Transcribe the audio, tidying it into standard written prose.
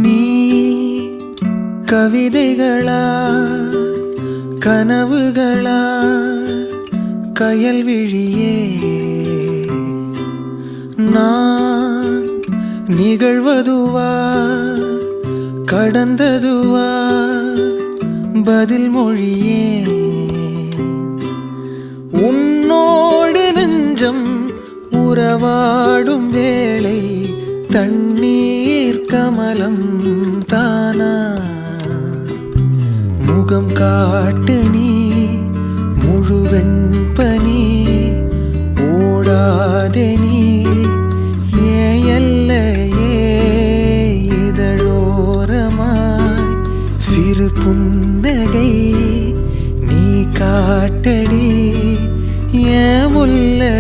நீ கவிதைகளா கனவுகளா கயல்விழியே நான் நிகழ்வதுவா கடந்ததுவா பதில் மொழியே உன்னோடு நெஞ்சம் உறவாடும் வேளை தண்ணீர் கமலம் தானா முகம் காட்டு நீ முழுவெண் பனி ஓடாதே நீ ஏல்லையே இதழோரமாய் சிறு புன்னகை நீ காட்டடி ஏ முல்லை